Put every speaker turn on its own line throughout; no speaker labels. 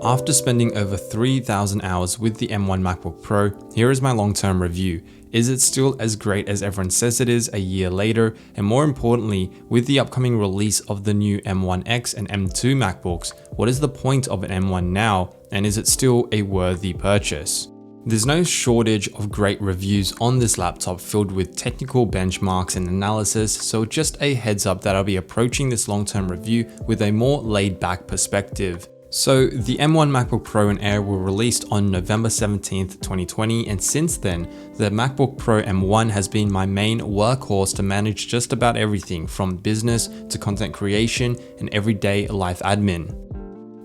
After spending over 3,000 hours with the M1 MacBook Pro, here is my long-term review. Is it still as great as everyone says it is a year later? And more importantly, with the upcoming release of the new M1X and M2 MacBooks, what is the point of an M1 now? And is it still a worthy purchase? There's no shortage of great reviews on this laptop filled with technical benchmarks and analysis, so just a heads up that I'll be approaching this long-term review with a more laid-back perspective. So the M1 MacBook Pro and Air were released on November 17th, 2020, and since then, the MacBook Pro M1 has been my main workhorse to manage just about everything from business to content creation and everyday life admin.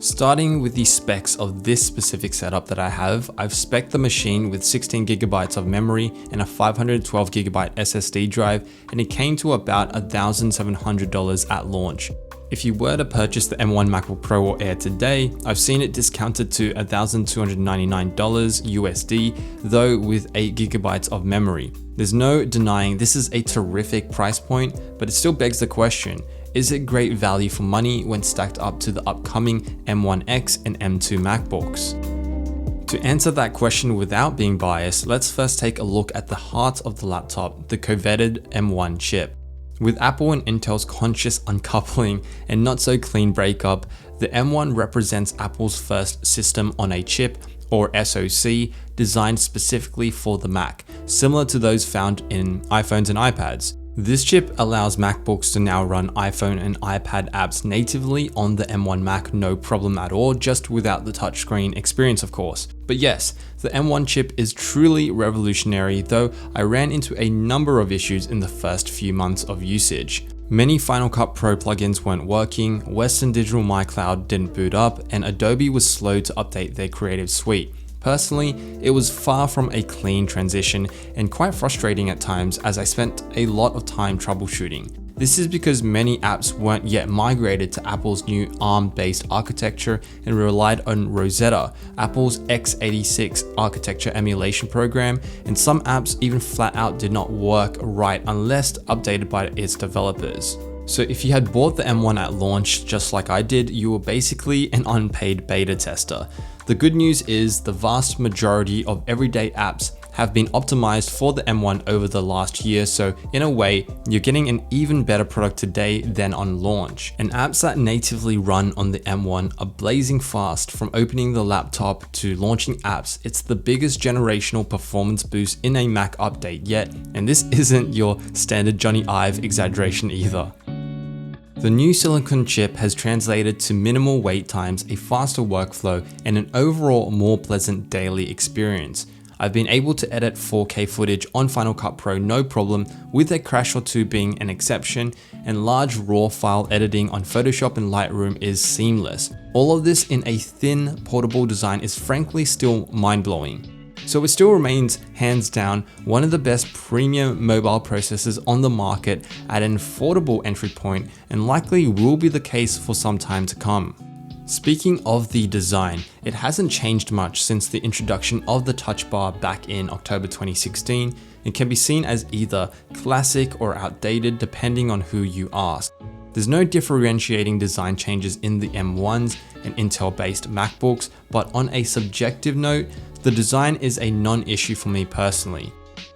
Starting with the specs of this specific setup that I have, I've spec'd the machine with 16GB of memory and a 512GB SSD drive, and it came to about $1,700 at launch. If you were to purchase the M1 MacBook Pro or Air today, I've seen it discounted to $1,299 USD, though with 8GB of memory. There's no denying this is a terrific price point, but it still begs the question, is it great value for money when stacked up to the upcoming M1X and M2 MacBooks? To answer that question without being biased, let's first take a look at the heart of the laptop, the coveted M1 chip. With Apple and Intel's conscious uncoupling and not so clean breakup, the M1 represents Apple's first system on a chip, or SoC, designed specifically for the Mac, similar to those found in iPhones and iPads. This chip allows MacBooks to now run iPhone and iPad apps natively on the M1 Mac, no problem at all, just without the touchscreen experience of course. But yes, the M1 chip is truly revolutionary, though I ran into a number of issues in the first few months of usage. Many Final Cut Pro plugins weren't working, Western Digital My Cloud didn't boot up, and Adobe was slow to update their Creative Suite. Personally, it was far from a clean transition and quite frustrating at times as I spent a lot of time troubleshooting. This is because many apps weren't yet migrated to Apple's new ARM-based architecture and relied on Rosetta, Apple's x86 architecture emulation program, and some apps even flat out did not work right unless updated by its developers. So if you had bought the M1 at launch just like I did, you were basically an unpaid beta tester. The good news is the vast majority of everyday apps have been optimized for the M1 over the last year, so in a way, you're getting an even better product today than on launch. And apps that natively run on the M1 are blazing fast from opening the laptop to launching apps. It's the biggest generational performance boost in a Mac update yet, and this isn't your standard Johnny Ive exaggeration either. The new silicon chip has translated to minimal wait times, a faster workflow, and an overall more pleasant daily experience. I've been able to edit 4K footage on Final Cut Pro no problem, with a crash or two being an exception, and large raw file editing on Photoshop and Lightroom is seamless. All of this in a thin, portable design is frankly still mind-blowing. So it still remains, hands down, one of the best premium mobile processors on the market at an affordable entry point, and likely will be the case for some time to come. Speaking of the design, it hasn't changed much since the introduction of the touch bar back in October 2016, and can be seen as either classic or outdated depending on who you ask. There's no differentiating design changes in the M1s and Intel-based MacBooks, but on a subjective note, the design is a non-issue for me personally.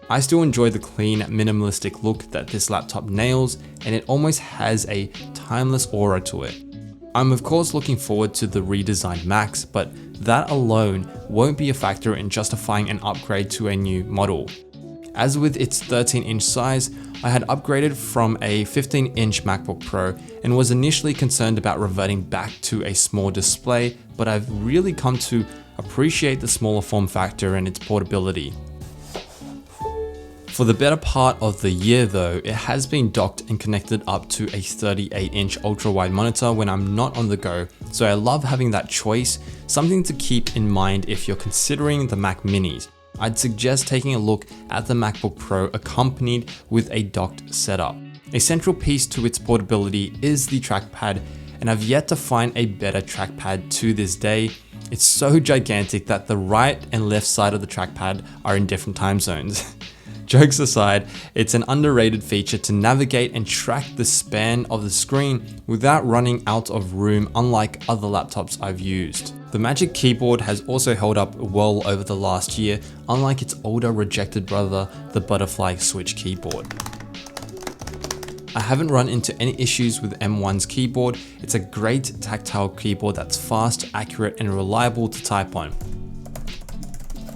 I still enjoy the clean, minimalistic look that this laptop nails, and it almost has a timeless aura to it. I'm of course looking forward to the redesigned Macs, but that alone won't be a factor in justifying an upgrade to a new model. As with its 13-inch size, I had upgraded from a 15-inch MacBook Pro and was initially concerned about reverting back to a small display, but I've really come to appreciate the smaller form factor and its portability. For the better part of the year though, it has been docked and connected up to a 38-inch ultra-wide monitor when I'm not on the go, so I love having that choice, something to keep in mind if you're considering the Mac Minis. I'd suggest taking a look at the MacBook Pro accompanied with a docked setup. A central piece to its portability is the trackpad, and I've yet to find a better trackpad to this day. It's so gigantic that the right and left side of the trackpad are in different time zones. Jokes aside, it's an underrated feature to navigate and track the span of the screen without running out of room, unlike other laptops I've used. The Magic Keyboard has also held up well over the last year, unlike its older rejected brother, the Butterfly Switch keyboard. I haven't run into any issues with M1's keyboard. It's a great tactile keyboard that's fast, accurate, and reliable to type on.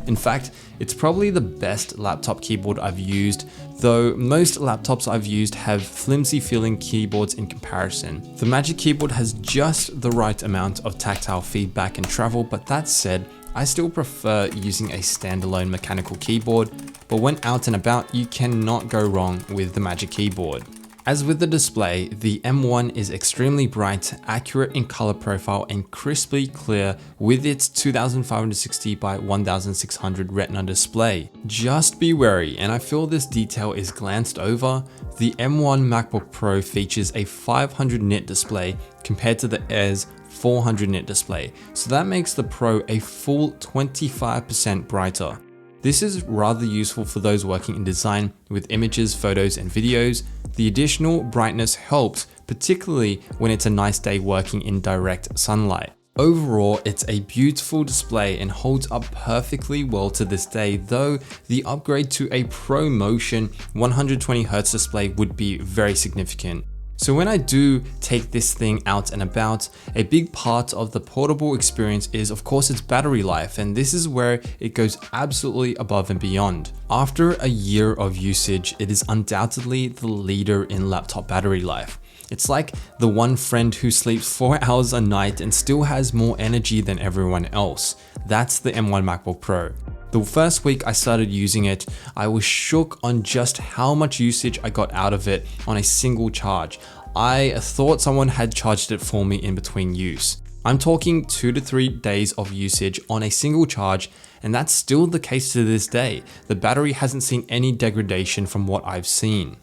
In fact, it's probably the best laptop keyboard I've used, though most laptops I've used have flimsy feeling keyboards in comparison. The Magic Keyboard has just the right amount of tactile feedback and travel, but that said, I still prefer using a standalone mechanical keyboard, but when out and about, you cannot go wrong with the Magic Keyboard. As with the display, the M1 is extremely bright, accurate in color profile, and crisply clear with its 2560 by 1600 Retina display. Just be wary, and I feel this detail is glanced over. The M1 MacBook Pro features a 500 nit display compared to the Air's 400 nit display, so that makes the Pro a full 25% brighter. This is rather useful for those working in design with images, photos, and videos. The additional brightness helps, particularly when it's a nice day working in direct sunlight. Overall, it's a beautiful display and holds up perfectly well to this day, though the upgrade to a Pro Motion 120Hz display would be very significant. So when I do take this thing out and about, a big part of the portable experience is of course its battery life, and this is where it goes absolutely above and beyond. After a year of usage, it is undoubtedly the leader in laptop battery life. It's like the one friend who sleeps 4 hours a night and still has more energy than everyone else. That's the M1 MacBook Pro. The first week I started using it, I was shook on just how much usage I got out of it on a single charge. I thought someone had charged it for me in between use. I'm talking 2 to 3 days of usage on a single charge, and that's still the case to this day. The battery hasn't seen any degradation from what I've seen.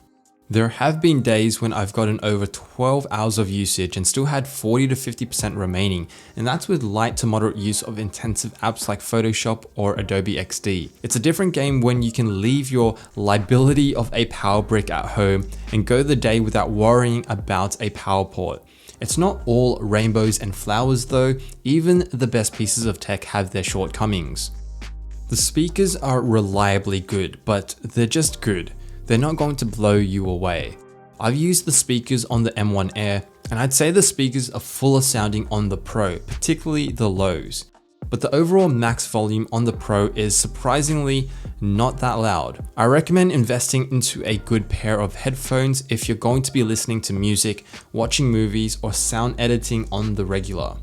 There have been days when I've gotten over 12 hours of usage and still had 40 to 50% remaining, and that's with light to moderate use of intensive apps like Photoshop or Adobe XD. It's a different game when you can leave your liability of a power brick at home and go the day without worrying about a power port. It's not all rainbows and flowers though, even the best pieces of tech have their shortcomings. The speakers are reliably good, but they're just good. They're not going to blow you away. I've used the speakers on the M1 Air, and I'd say the speakers are fuller sounding on the Pro, particularly the lows. But the overall max volume on the Pro is surprisingly not that loud. I recommend investing into a good pair of headphones if you're going to be listening to music, watching movies, or sound editing on the regular.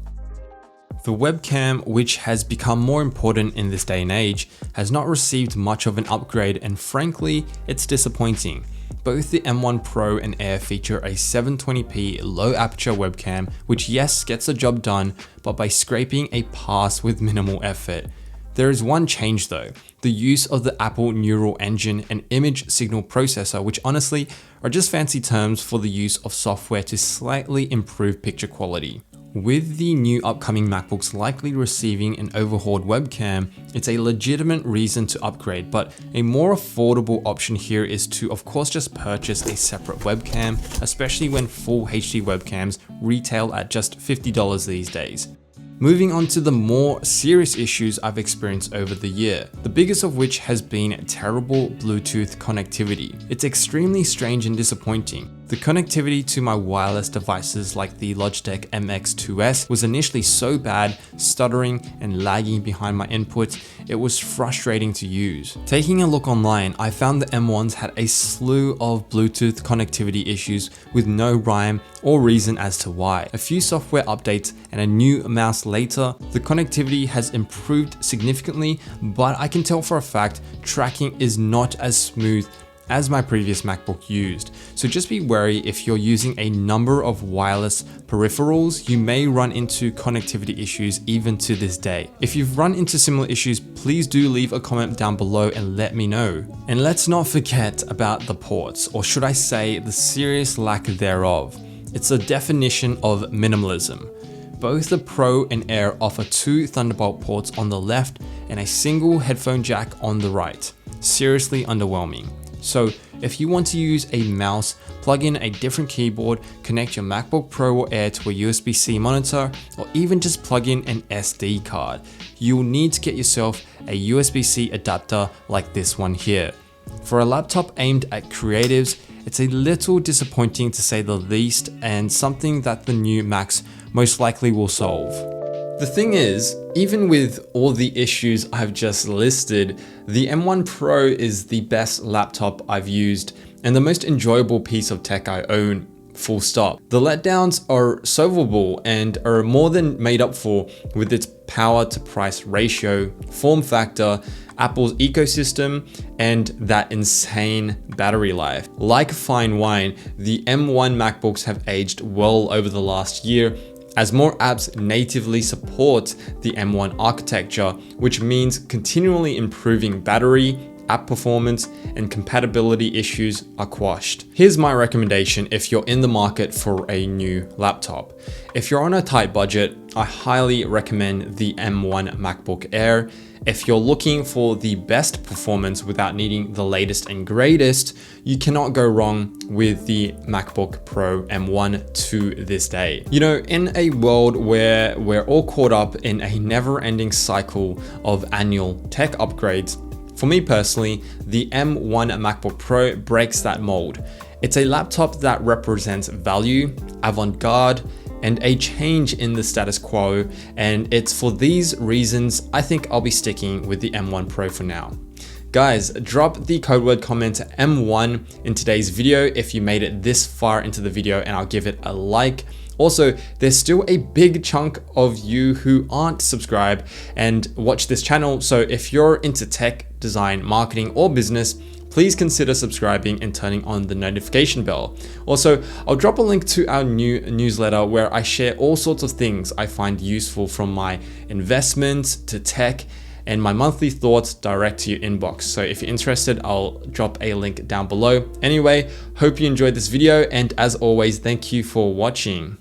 The webcam, which has become more important in this day and age, has not received much of an upgrade, and frankly, it's disappointing. Both the M1 Pro and Air feature a 720p low aperture webcam, which yes, gets the job done, but by scraping a pass with minimal effort. There is one change though, the use of the Apple Neural Engine and image signal processor, which honestly are just fancy terms for the use of software to slightly improve picture quality. With the new upcoming MacBooks likely receiving an overhauled webcam, it's a legitimate reason to upgrade, but a more affordable option here is to of course just purchase a separate webcam, especially when full HD webcams retail at just $50 these days. Moving on to the more serious issues I've experienced over the year, the biggest of which has been terrible Bluetooth connectivity. It's extremely strange and disappointing. The connectivity to my wireless devices like the Logitech MX2S was initially so bad, stuttering and lagging behind my inputs, it was frustrating to use. Taking a look online, I found the M1s had a slew of Bluetooth connectivity issues with no rhyme or reason as to why. A few software updates and a new mouse later, the connectivity has improved significantly, but I can tell for a fact tracking is not as smooth as my previous MacBook used. So just be wary if you're using a number of wireless peripherals, you may run into connectivity issues even to this day. If you've run into similar issues, please do leave a comment down below and let me know. And let's not forget about the ports, or should I say the serious lack thereof. It's a definition of minimalism. Both the Pro and Air offer 2 Thunderbolt ports on the left and a single headphone jack on the right. Seriously underwhelming. So if you want to use a mouse, plug in a different keyboard, connect your MacBook Pro or Air to a USB-C monitor, or even just plug in an SD card, you'll need to get yourself a USB-C adapter like this one here. For a laptop aimed at creatives, it's a little disappointing to say the least, and something that the new Macs most likely will solve. The thing is, even with all the issues I've just listed, the M1 Pro is the best laptop I've used and the most enjoyable piece of tech I own, full stop. The letdowns are solvable and are more than made up for with its power to price ratio, form factor, Apple's ecosystem, and that insane battery life. Like fine wine, the M1 MacBooks have aged well over the last year, as more apps natively support the M1 architecture, which means continually improving battery, app performance, and compatibility issues are quashed. Here's my recommendation if you're in the market for a new laptop. If you're on a tight budget, I highly recommend the M1 MacBook Air. If you're looking for the best performance without needing the latest and greatest, you cannot go wrong with the MacBook Pro M1 to this day. You know, in a world where we're all caught up in a never-ending cycle of annual tech upgrades, for me personally, the M1 MacBook Pro breaks that mold. It's a laptop that represents value, avant-garde, and a change in the status quo, and it's for these reasons I think I'll be sticking with the M1 Pro for now. Guys, drop the code word comment M1 in today's video if you made it this far into the video, and I'll give it a like. Also, there's still a big chunk of you who aren't subscribed and watch this channel, so if you're into tech, design, marketing, or business, please consider subscribing and turning on the notification bell. Also, I'll drop a link to our new newsletter where I share all sorts of things I find useful, from my investments to tech, and my monthly thoughts direct to your inbox. So if you're interested, I'll drop a link down below. Anyway, hope you enjoyed this video, and as always, thank you for watching.